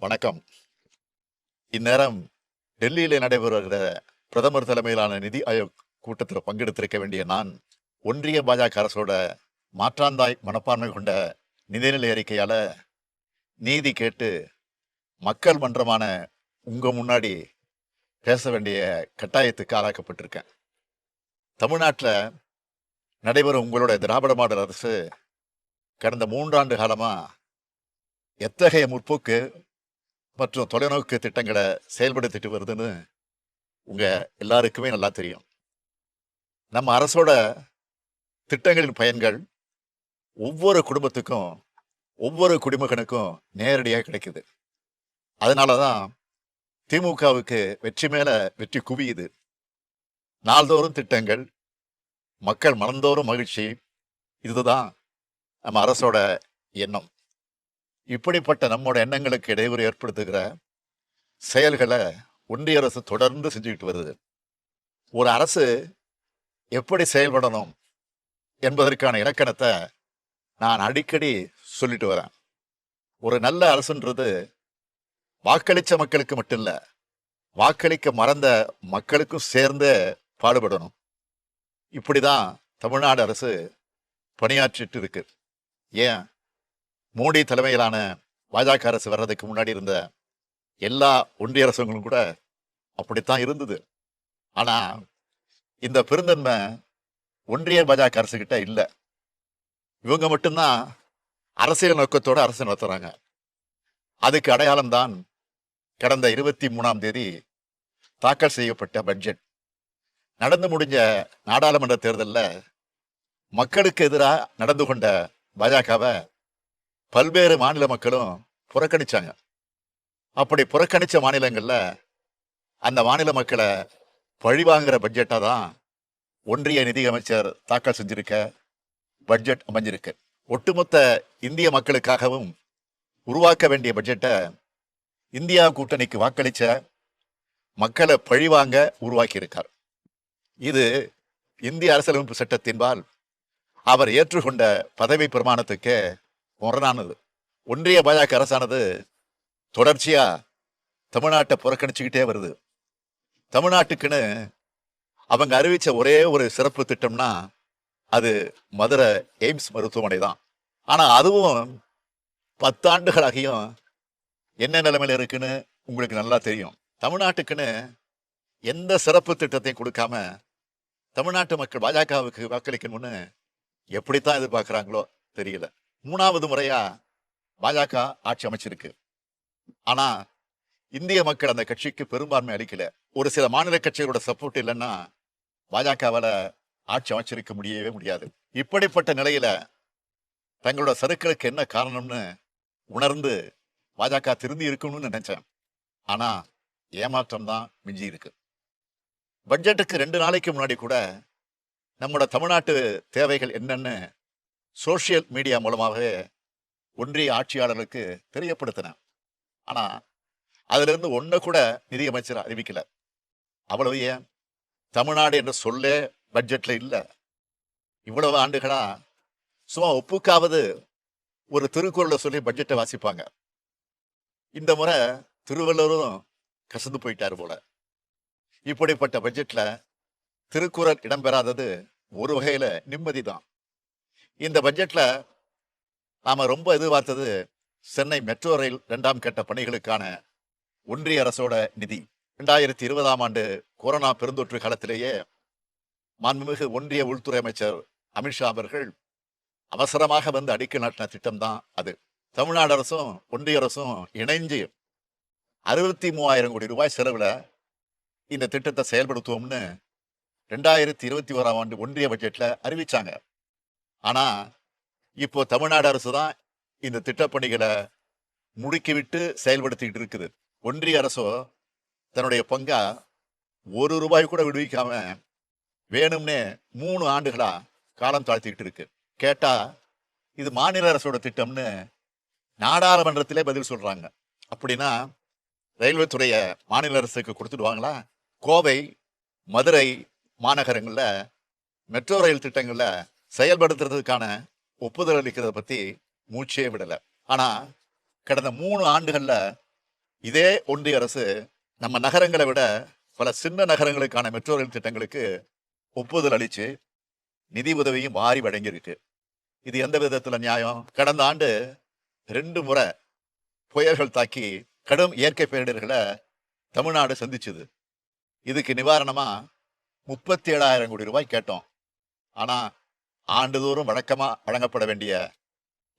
வணக்கம். இந்நேரம் டெல்லியிலே நடைபெறுகிற பிரதமர் தலைமையிலான நிதி ஆயோக் கூட்டத்தில் பங்கெடுத்திருக்க வேண்டிய நான், ஒன்றிய பாஜக அரசோட மாற்றாந்தாய் மனப்பான்மை கொண்ட நிதிநிலை அறிக்கையால நீதி கேட்டு மக்கள் மன்றமான உங்க முன்னாடி பேச வேண்டிய கட்டாயத்துக்கு ஆளாக்கப்பட்டிருக்கேன். தமிழ்நாட்டில் நடைபெறும் உங்களுடைய திராவிட மாடல் அரசு கடந்த 3 ஆண்டு காலமா எத்தகைய முற்போக்கு மற்றும் தொலைநோக்கு திட்டங்களை செயல்படுத்திட்டு வருதுன்னு உங்க எல்லாருக்குமே நல்லா தெரியும். நம்ம அரசோட திட்டங்களின் பயன்கள் ஒவ்வொரு குடும்பத்துக்கும் ஒவ்வொரு குடிமகனுக்கும் நேரடியாக கிடைக்குது. அதனாலதான் திமுகவுக்கு வெற்றி மேல வெற்றி குவியுது. நாள்தோறும் திட்டங்கள், மக்கள் மனந்தோறும் மகிழ்ச்சி, இதுதான் நம்ம அரசோட எண்ணம். இப்படிப்பட்ட நம்மோட எண்ணங்களுக்கு இடையூறு ஏற்படுத்துகிற செயல்களை ஒன்றிய அரசு தொடர்ந்து செஞ்சுக்கிட்டு வருது. ஒரு அரசு எப்படி செயல்படணும் என்பதற்கான இலக்கணத்தை நான் அடிக்கடி சொல்லிட்டு வரேன். ஒரு நல்ல அரசுன்றது வாக்களிச்ச மக்களுக்கு மட்டும் இல்ல, வாக்களிக்க மறந்த மக்களுக்கும் சேர்ந்து பாடுபடணும். இப்படிதான் தமிழ்நாடு அரசு பணியாற்றிட்டு இருக்கு. ஏன், மோடி தலைமையிலான பாஜக அரசு வர்றதுக்கு முன்னாடி இருந்த எல்லா ஒன்றிய அரசுகளும் கூட அப்படித்தான் இருந்தது. ஆனா இந்த பெருந்தன்மை ஒன்றிய பாஜக அரசு கிட்ட இல்ல. இவங்க மட்டும்தான் அரசியல் நோக்கத்தோட அரசு நடத்துறாங்க. அதுக்கு அடையாளம் தான் கடந்த 23ஆம் தேதி தாக்கல் செய்யப்பட்ட பட்ஜெட். நடந்து முடிஞ்ச நாடாளுமன்ற தேர்தலில் மக்களுக்கு எதிராக நடந்து கொண்ட பாஜகவை பல்வேறு மாநில மக்களும் புறக்கணிச்சாங்க. அப்படி புறக்கணிச்ச மாநிலங்கள்ல அந்த மாநில மக்களை பழிவாங்கிற பட்ஜெட்டா தான் ஒன்றிய நிதியமைச்சர் தாக்கல் செஞ்சிருக்க பட்ஜெட் அமைஞ்சிருக்கு. ஒட்டுமொத்த இந்திய மக்களுக்காகவும் உருவாக்க வேண்டிய பட்ஜெட்டை இந்தியா கூட்டணிக்கு வாக்களிச்ச மக்களை பழிவாங்க உருவாக்கி இருக்கார். இது இந்திய அரசியலமைப்பு சட்டத்தின்பால் அவர் ஏற்றுக்கொண்ட பதவி பிரமாணத்துக்கு முரணானது. ஒன்றிய பாஜக அரசானது தொடர்ச்சியா தமிழ்நாட்டை புறக்கணிச்சுக்கிட்டே வருது. தமிழ்நாட்டுக்குன்னு அவங்க அறிவிச்ச ஒரே ஒரு சிறப்பு திட்டம்னா அது மதுரை எய்ம்ஸ் மருத்துவமனை தான். ஆனா அதுவும் 10 ஆண்டுகளாகியும் என்ன நிலைமையில இருக்குன்னு உங்களுக்கு நல்லா தெரியும். தமிழ்நாட்டுக்குன்னு எந்த சிறப்பு திட்டத்தையும் கொடுக்காம தமிழ்நாட்டு மக்கள் பாஜகவுக்கு வாக்களிக்கணும்னு எப்படித்தான் எதிர்பார்க்கிறாங்களோ தெரியல. 3வது முறையா பாஜக ஆட்சி அமைச்சிருக்கு. ஆனா இந்திய மக்கள் அந்த கட்சிக்கு பெரும்பான்மை அளிக்கல. ஒரு சில மாநில கட்சிகளோட சப்போர்ட் இல்லைன்னா பாஜகவால ஆட்சி அமைச்சிருக்க முடியவே முடியாது. இப்படிப்பட்ட நிலையில தங்களோட சறுக்களுக்கு என்ன காரணம்னு உணர்ந்து பாஜக திருந்தி இருக்கணும்னு நினைச்சேன். ஆனா ஏமாற்றம் தான் மிஞ்சி இருக்கு. பட்ஜெட்டுக்கு 2 நாளைக்கு முன்னாடி கூட நம்மளோட தமிழ்நாட்டு தேவைகள் என்னன்னு சோசியல் மீடியா மூலமாகவே ஒன்றிய ஆட்சியாளர்களுக்கு தெரியப்படுத்தினேன். ஆனா அதுல இருந்து ஒன்ன கூட நிதியமைச்சர் அறிவிக்கல. அவ்வளவு ஏன், தமிழ்நாடு என்ற சொல்லே பட்ஜெட்ல இல்ல. இவ்வளவு ஆண்டுகளா சும்மா ஒப்புக்காவது ஒரு திருக்குறளை சொல்லி பட்ஜெட்டை வாசிப்பாங்க. இந்த முறை திருவள்ளுவரும் கசந்து போயிட்டாரு போல. இப்படிப்பட்ட பட்ஜெட்ல திருக்குறள் இடம்பெறாதது ஒரு வகையில நிம்மதிதான். இந்த பட்ஜெட்ல நாம ரொம்ப எதிர்பார்த்தது சென்னை மெட்ரோ ரயில் 2ஆம் கட்ட பணிகளுக்கான ஒன்றிய அரசோட நிதி. 2020ஆம் ஆண்டு கொரோனா பெருந்தொற்று காலத்திலேயே மாண்புமிகு ஒன்றிய உள்துறை அமைச்சர் அமித்ஷா அவர்கள் அவசரமாக வந்து அடிக்கல் நாட்டின திட்டம் தான் அது. தமிழ்நாடு அரசும் ஒன்றிய அரசும் இணைஞ்சு 63,000 கோடி ரூபாய் செலவுல இந்த திட்டத்தை செயல்படுத்துவோம்னு 2021ஆம் ஆண்டு ஒன்றிய பட்ஜெட்ல அறிவிச்சாங்க. ஆனா இப்போ தமிழ்நாடு அரசு தான் இந்த திட்டப்பணிகளை முடுக்கிவிட்டு செயல்படுத்திட்டு இருக்குது. ஒன்றிய அரசோ தன்னுடைய பங்கா 1 ரூபாய் கூட விடுவிக்காம வேணும்னே 3 ஆண்டுகளா காலம் தாழ்த்திக்கிட்டு இருக்கு. கேட்டா இது மாநில அரசோட திட்டம்னு நாடாளுமன்றத்திலே பதில் சொல்றாங்க. அப்படின்னா ரயில்வே துறையை மாநில அரசுக்கு கொடுத்துடுவாங்களா? கோவை, மதுரை மாநகரங்கள்ல மெட்ரோ ரயில் திட்டங்கள்ல செயல்படுத்துறதுக்கான ஒப்புதல் அளிக்கிறத பத்தி மூச்சே விடல. ஆனா கடந்த 3 ஆண்டுகள்ல இதே ஒன்றிய அரசு நம்ம நகரங்களை விட பல சின்ன நகரங்களுக்கான மெட்ரோ ரயில் திட்டங்களுக்கு ஒப்புதல் அளிச்சு நிதி உதவியும் வாரி வழங்கியிருக்கு. இது எந்த விதத்துல நியாயம்? கடந்த ஆண்டு 2 முறை புயல்கள் தாக்கி கடும் இயற்கை பேரிடர்களை தமிழ்நாடு சந்திச்சது. இதுக்கு நிவாரணமா 37,000 கோடி ரூபாய் கேட்டோம். ஆனா ஆண்டுதோறும் வழக்கமா வழங்கப்பட வேண்டிய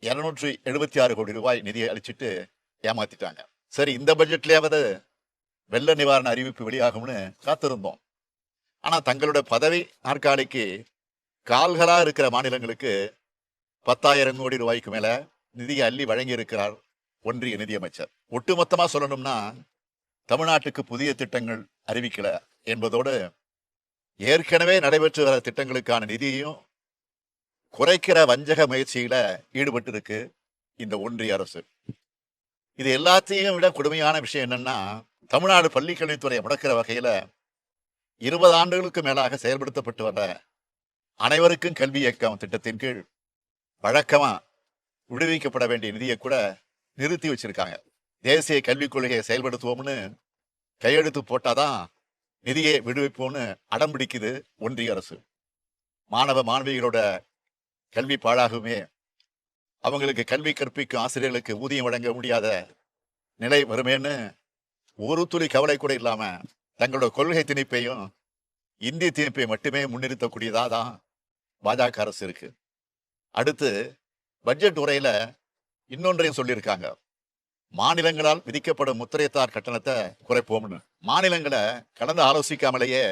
276 கோடி ரூபாய் நிதியை அளிச்சுட்டு ஏமாத்திட்டாங்க. சரி, இந்த பட்ஜெட்லயாவது வெள்ள நிவாரண அறிவிப்பு வெளியாகும்னு காத்திருந்தோம். ஆனா தங்களுடைய பதவி நாற்காலிக்கு கால்களா இருக்கிற மாநிலங்களுக்கு 10,000 கோடி ரூபாய்க்கு மேல நிதியை அள்ளி வழங்கி இருக்கிறார் ஒன்றிய நிதியமைச்சர். ஒட்டுமொத்தமா சொல்லணும்னா தமிழ்நாட்டுக்கு புதிய திட்டங்கள் அறிவிக்கல என்பதோடு ஏற்கனவே நடைபெற்று வர திட்டங்களுக்கான நிதியையும் குறைக்கிற வஞ்சக முயற்சியில ஈடுபட்டு இருக்கு இந்த ஒன்றிய அரசு. இது எல்லாத்தையும் விட கொடுமையான விஷயம் என்னன்னா, தமிழ்நாடு பள்ளிக்கல்வித்துறையை முடக்கிற வகையில 20 ஆண்டுகளுக்கு மேலாக செயல்படுத்தப்பட்டு வர அனைவருக்கும் கல்வி இயக்கம் திட்டத்தின் கீழ் வழக்கமா விடுவிக்கப்பட வேண்டிய நிதியை கூட நிறுத்தி வச்சிருக்காங்க. தேசிய கல்விக் கொள்கையை செயல்படுத்துவோம்னு கையெழுத்து போட்டாதான் நிதியை விடுவிப்போம்னு அடம் பிடிக்குது ஒன்றிய அரசு. மாணவ மாணவிகளோட கல்வி பாழாகுமே, அவங்களுக்கு கல்வி கற்பிக்கும் ஆசிரியர்களுக்கு ஊதியம் வழங்க முடியாத நிலை வருமேன்னு ஒரு துளி கவலை கூட இல்லாம தங்களோட கொள்கை திணிப்பையும் இந்தி திணிப்பை மட்டுமே முன்னிறுத்தக்கூடியதா தான் பாஜக அரசு இருக்கு. அடுத்து பட்ஜெட் உரையில இன்னொன்றையும் சொல்லியிருக்காங்க. மாநிலங்களால் விதிக்கப்படும் முத்திரைத்தார் கட்டணத்தை குறைப்போம்னு. மாநிலங்களை கலந்து ஆலோசிக்காமலேயே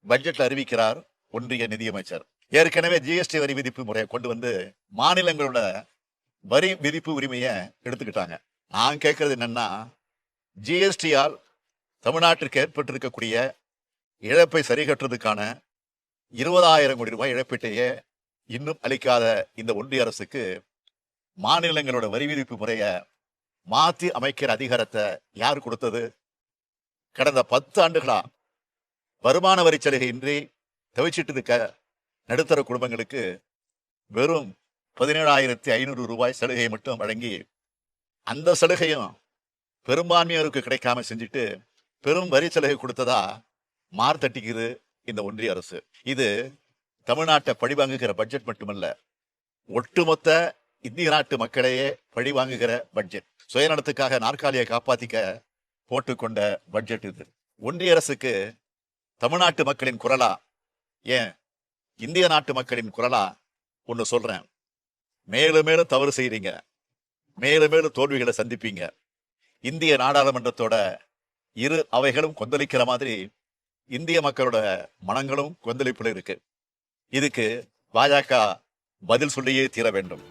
பட்ஜெட்ல அறிவிக்கிறார் ஒன்றிய நிதியமைச்சர். ஏற்கனவே ஜிஎஸ்டி வரி விதிப்பு முறையை கொண்டு வந்து மாநிலங்களோட வரி விதிப்பு உரிமையை எடுத்துக்கிட்டாங்க. நான் கேட்கறது என்னன்னா, ஜிஎஸ்டியால் தமிழ்நாட்டிற்கு ஏற்பட்டிருக்கக்கூடிய இழப்பை சரி கட்டுறதுக்கான 20,000 கோடி ரூபாய் இழப்பீட்டையே இன்னும் அளிக்காத இந்த ஒன்றிய அரசுக்கு மாநிலங்களோட வரி விதிப்பு முறையை மாற்றி அமைக்கிற அதிகாரத்தை யார் கொடுத்தது? கடந்த 10 ஆண்டுகளா வருமான வரி சலுகையின்றி தவிச்சிட்டு இருக்க நடுத்தர குடும்பங்களுக்கு வெறும் 17,500 ரூபாய் சலுகையை மட்டும் வழங்கி அந்த சலுகையும் பெரும்பான்மையோருக்கு கிடைக்காம செஞ்சுட்டு பெரும் வரி சலுகை கொடுத்ததா மார்த்தட்டிக்குது இந்த ஒன்றிய அரசு. இது தமிழ்நாட்டை பழிவாங்குகிற பட்ஜெட் மட்டுமல்ல, ஒட்டுமொத்த இந்திய நாட்டு மக்களையே பழிவாங்குகிற பட்ஜெட். சுயநலத்துக்காக நாற்காலியை காப்பாத்திக்க போட்டுக்கொண்ட பட்ஜெட் இது. ஒன்றிய அரசுக்கு தமிழ்நாட்டு மக்களின் குரலா, ஏன் இந்திய நாட்டு மக்களின் குரலா ஒன்னு சொல்றேன். மேலும் மேலும் தவறு செய்றீங்க, மேலும் மேலும் தோல்விகளை சந்திப்பீங்க. இந்திய நாடாளுமன்றத்தோட இரு அவைகளும் கொந்தளிக்கிற மாதிரி இந்திய மக்களோட மனங்களும் கொந்தளிப்புல இருக்கு. இதுக்கு பாஜக பதில் சொல்லியே தீர வேண்டும்.